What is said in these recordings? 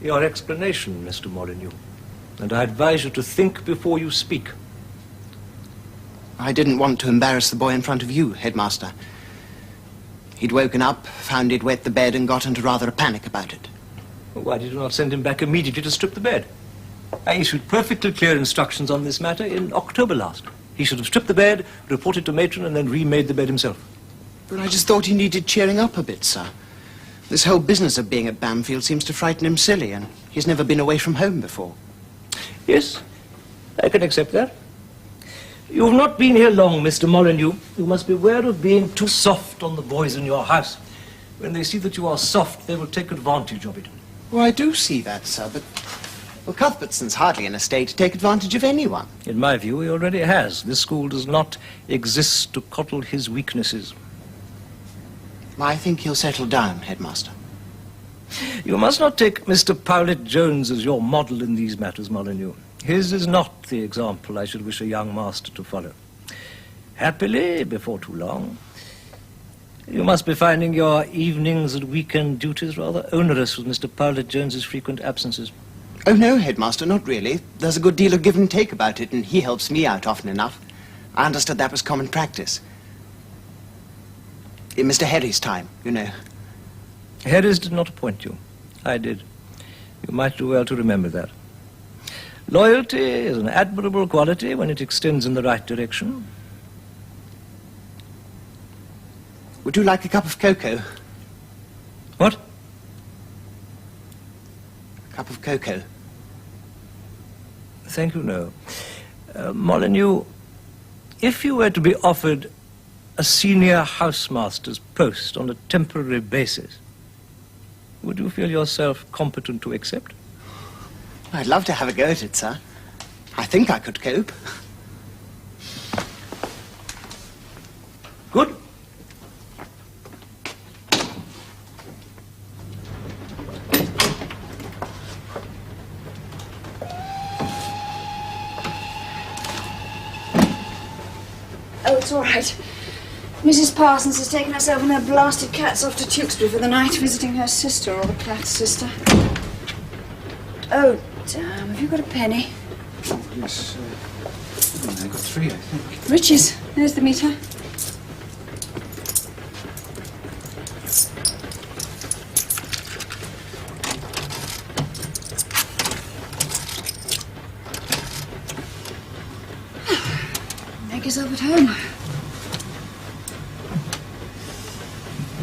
your explanation, Mr. Molyneux, and I advise you to think before you speak. I didn't want to embarrass the boy in front of you, Headmaster. He'd woken up, found he'd wet the bed, and got into rather a panic about it. Well, why did you not send him back immediately to strip the bed? I issued perfectly clear instructions on this matter in October last. He should have stripped the bed, reported to matron, and then remade the bed himself. But I just thought he needed cheering up a bit, sir. This whole business of being at Bamfylde seems to frighten him silly, and he's never been away from home before. Yes, I can accept that. You've not been here long, Mr. Molyneux. You must beware of being too soft on the boys in your house. When they see that you are soft, they will take advantage of it. Well, I do see that, sir, but... Well, Cuthbertson's hardly in a state to take advantage of anyone. In my view, he already has. This school does not exist to coddle his weaknesses. I think he'll settle down, Headmaster. You must not take Mr. Powlett-Jones as your model in these matters, Molyneux. His is not the example I should wish a young master to follow. Happily, before too long, you must be finding your evenings and weekend duties rather onerous with Mr. Powlett-Jones's frequent absences. Oh, no, Headmaster, not really. There's a good deal of give and take about it, and he helps me out often enough. I understood that was common practice. In Mr. Harry's time, you know. Harry's did not appoint you. I did. You might do well to remember that. Loyalty is an admirable quality when it extends in the right direction. Would you like a cup of cocoa? What? A cup of cocoa. Thank you, no. Molyneux, if you were to be offered a senior housemaster's post on a temporary basis, would you feel yourself competent to accept? I'd love to have a go at it, sir. I think I could cope. Good. Oh, it's all right. Mrs. Parsons has taken herself and her blasted cats off to Tewkesbury for the night, visiting her sister, or the Platt sister. Oh, damn. Have you got a penny? Yes. I got 3, I think. Riches. There's the meter. Make yourself at home.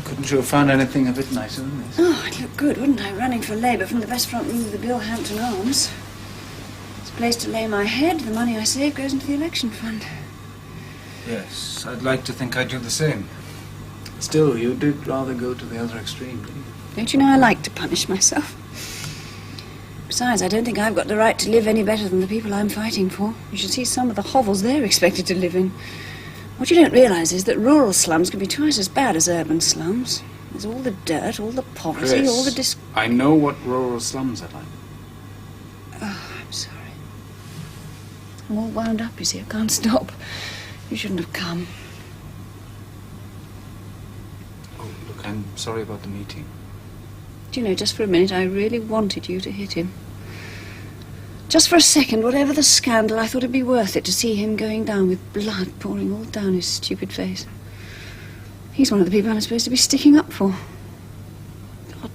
Couldn't you have found anything a bit nicer than this? Oh, I'd look good, wouldn't I? Running for Labour from the best front room of the Bilhampton Arms. It's a place to lay my head. The money I save goes into the election fund. Yes, I'd like to think I'd do the same. Still, you did rather go to the other extreme, didn't you? Don't you know I like to punish myself? Besides, I don't think I've got the right to live any better than the people I'm fighting for. You should see some of the hovels they're expected to live in. What you don't realise is that rural slums can be twice as bad as urban slums. There's all the dirt, all the poverty, Chris, all the I know what rural slums are like. Oh, I'm sorry. I'm all wound up, you see. I can't stop. You shouldn't have come. Oh, look, I'm sorry about the meeting. Do you know, just for a minute, I really wanted you to hit him. Just for a second, whatever the scandal, I thought it'd be worth it to see him going down with blood pouring all down his stupid face. He's one of the people I'm supposed to be sticking up for. God,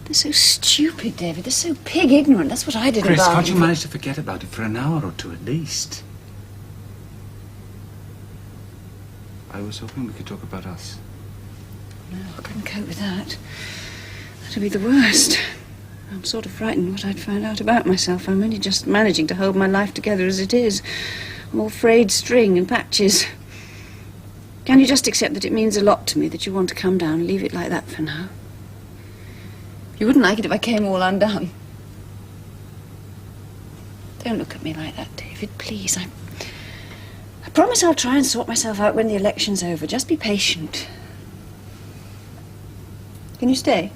they're so stupid, David. They're so pig ignorant. That's what I did Chris, about can't you manage to forget about it for an hour or two at least? I was hoping we could talk about us. No, I couldn't cope with that. That'd be the worst. I'm sort of frightened what I'd find out about myself. I'm only just managing to hold my life together as it is. I'm all frayed string and patches. Can you just accept that it means a lot to me that you want to come down and leave it like that for now? You wouldn't like it if I came all undone. Don't look at me like that, David, please. I promise I'll try and sort myself out when the election's over. Just be patient. Can you stay?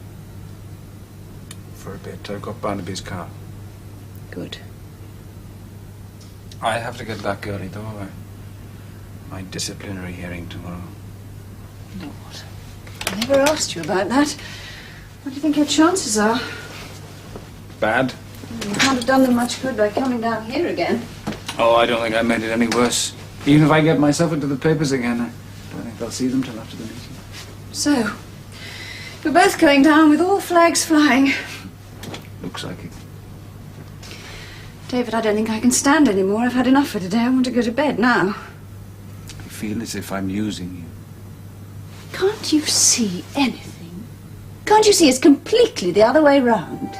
For a bit. I've got Barnaby's car. Good. I have to get back early, though. My disciplinary hearing tomorrow. Lord, I never asked you about that. What do you think your chances are? bad. You can't have done them much good by coming down here again. Oh, I don't think I made it any worse. Even if I get myself into the papers again, I don't think I'll see them till after the meeting. So, we're both going down with all flags flying. Looks like it. David, I don't think I can stand any more. I've had enough for today. I want to go to bed now. I feel as if I'm using you. Can't you see anything? Can't you see it's completely the other way round?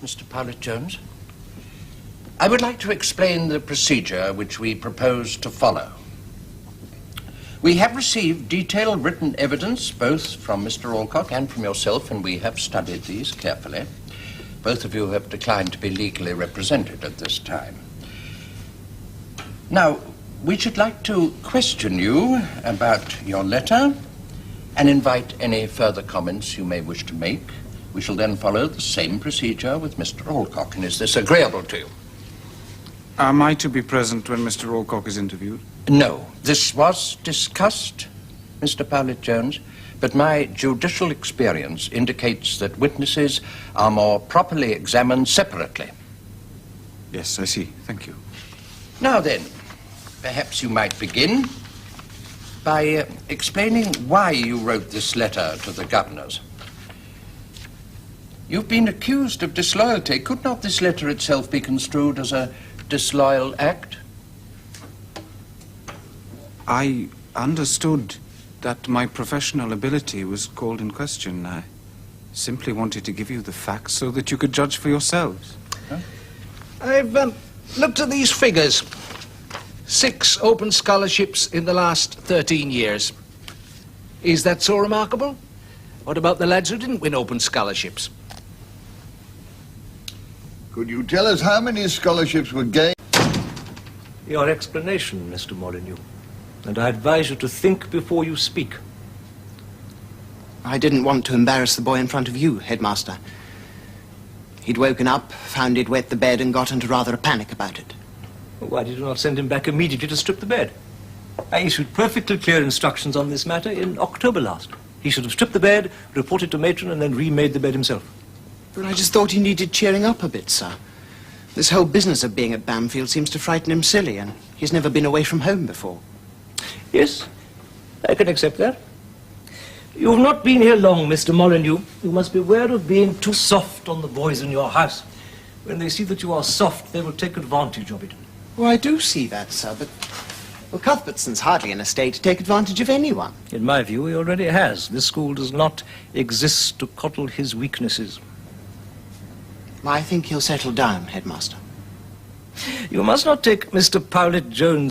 Mr. Powlett Jones, I would like to explain the procedure which we propose to follow. We have received detailed written evidence both from Mr. Alcock and from yourself, and we have studied these carefully. Both of you have declined to be legally represented at this time. Now, we should like to question you about your letter and invite any further comments you may wish to make. We shall then follow the same procedure with Mr. Alcock, and is this agreeable to you? Am I to be present when Mr. Alcock is interviewed? No. This was discussed, Mr. Powlett Jones, but my judicial experience indicates that witnesses are more properly examined separately. Yes, I see. Thank you. Now then, perhaps you might begin by explaining why you wrote this letter to the governors. You've been accused of disloyalty. Could not this letter itself be construed as a disloyal act? I understood that my professional ability was called in question. I simply wanted to give you the facts so that you could judge for yourselves. Huh? I've looked at these figures. 6 open scholarships in the last 13 years. Is that so remarkable? What about the lads who didn't win open scholarships? Could you tell us how many scholarships were gained? Your explanation, Mr. Molyneux. And I advise you to think before you speak. I didn't want to embarrass the boy in front of you, Headmaster. He'd woken up, found he'd wet the bed, and got into rather a panic about it. Why did you not send him back immediately to strip the bed? I issued perfectly clear instructions on this matter in October last. He should have stripped the bed, reported to matron, and then remade the bed himself. But I just thought he needed cheering up a bit, sir. This whole business of being at Bamfylde seems to frighten him silly, and he's never been away from home before. Yes, I can accept that. You've not been here long, Mr. Molyneux. You must beware of being too soft on the boys in your house. When they see that you are soft, they will take advantage of it. Well, I do see that, sir, but... Well, Cuthbertson's hardly in a state to take advantage of anyone. In my view, he already has. This school does not exist to coddle his weaknesses. I think he'll settle down, Headmaster. You must not take Mr. Powlett Jones